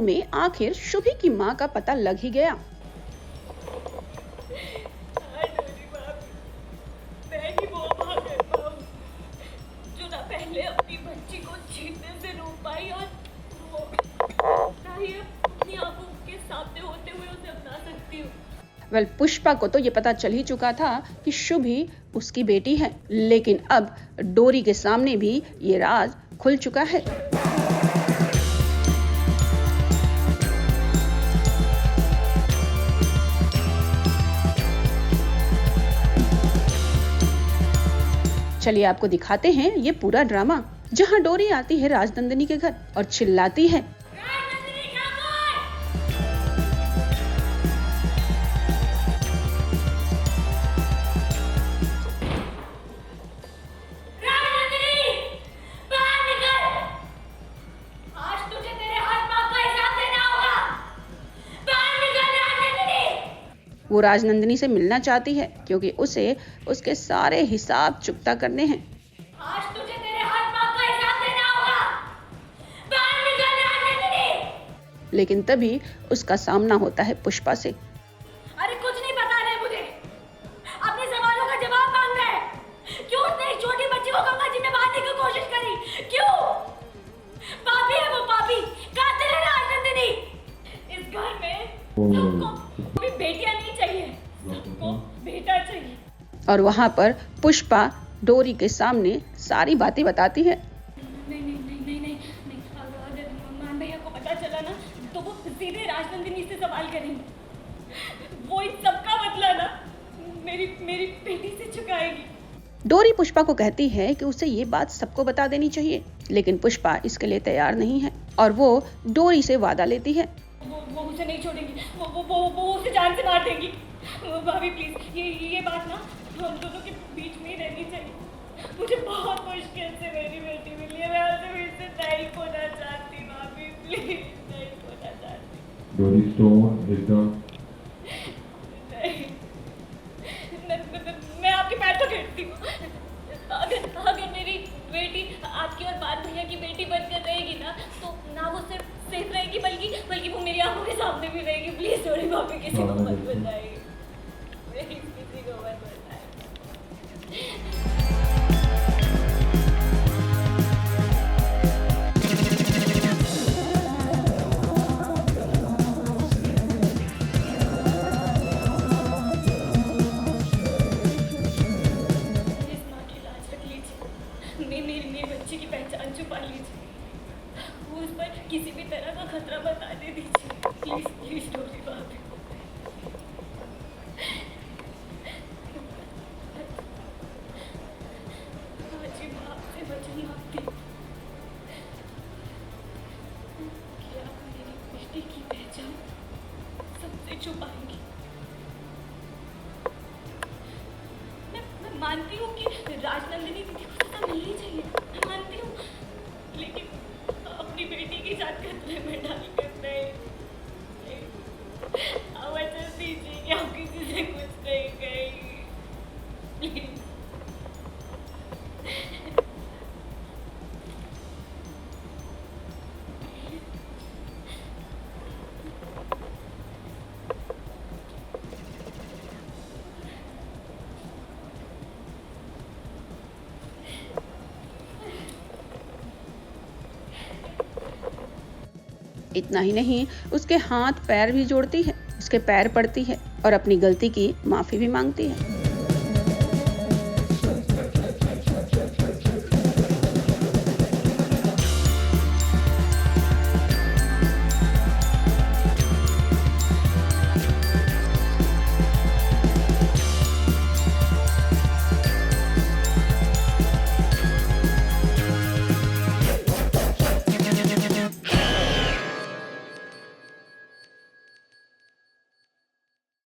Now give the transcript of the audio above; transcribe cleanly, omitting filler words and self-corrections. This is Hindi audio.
में आखिर शुभी की मां का पता लग ही गया। पहले अपनी बच्ची को छीनने से रोक पाई और वो ही अपनी आंखों के सामने होते हुए उसे अपना सकती हूँ। पुष्पा को तो ये पता चल ही चुका था कि शुभी उसकी बेटी है, लेकिन अब डोरी के सामने भी ये राज खुल चुका है। चलिए आपको दिखाते हैं ये पूरा ड्रामा, जहां डोरी आती है राजनंदिनी के घर और चिल्लाती है, वो राजनंदिनी से मिलना चाहती है क्योंकि उसे उसके सारे हिसाब चुकता करने हैं। आज तुझे तेरे हाथ पाँव का हिसाब देना होगा। बाहर निकल राजनंदिनी। लेकिन तभी उसका सामना होता है पुष्पा से। अरे कुछ नहीं पता रहे मुझे, अपने सवालों का जवाब मांग रहा है। क्यों उसने एक छोटी बच्ची को गंगा जी में बहाने की कोशिश करी? क्यों? पापी है वो, पापी कातिल है राजनंदिनी। इस घर में सबको बेटियां नहीं चाहिए, सबको बेटा चाहिए। और वहां पर पुष्पा डोरी के सामने सारी बातें बताती है। नहीं, अगर मान भैया को पता चला ना तो वो सीधे राजनंदिनी से सवाल करेंगे। वो इन सबका बदला ना मेरी बेटी से चुकाएगी। डोरी पुष्पा को कहती है कि उसे ये बात सबको बता देनी चाहिए, लेकिन पुष्पा इसके लिए तैयार नहीं है और वो डोरी से वादा लेती है। वो उसे नहीं छोड़ेंगी, वो उसे जान से मार देंगी। भाभी प्लीज ये बात ना हम दोनों के बीच में ही रहनी चाहिए। मुझे बहुत मुश्किल से मेरी बेटी मिली है, मैं उसे फिर से नहीं खोना चाहती। भाभी प्लीज नहीं खोना चाहती। डोरी स्टोन एकदम मैं आपके पैर पकड़ती हूँ। अगर मेरी बेटी आपकी और बात भैया की बेटी बनकर रहेगी ना, तो ना वो सिर्फ सेफ रहेगी बल्कि वो मेरी आंखों के सामने भी रहेगी। प्लीज थोड़ी भाभी किसी को मत बताइए, प्लीज किसी को मत बताइए। मेरी बच्ची की पहचान छुपा लीजिए, उस पर किसी भी तरह का खतरा बताने दीजिए। प्लीज डोरी भाभी। जी मैं आपसे वचन मांगती हूँ कि आप मेरी बेटी की पहचान सबसे छुपाएंगी। मैं मानती हूँ कि राजनंदिनी दीदी को सजा मिलनी चाहिए, मैं मानती हूँ, लेकिन अपनी बेटी की जान खतरे में डालकर नहीं। वचन दीजिए कि आप किसी से कुछ नहीं कहेंगी, प्लीज। इतना ही नहीं, उसके हाथ पैर भी जोड़ती है, उसके पैर पड़ती है और अपनी गलती की माफी भी मांगती है।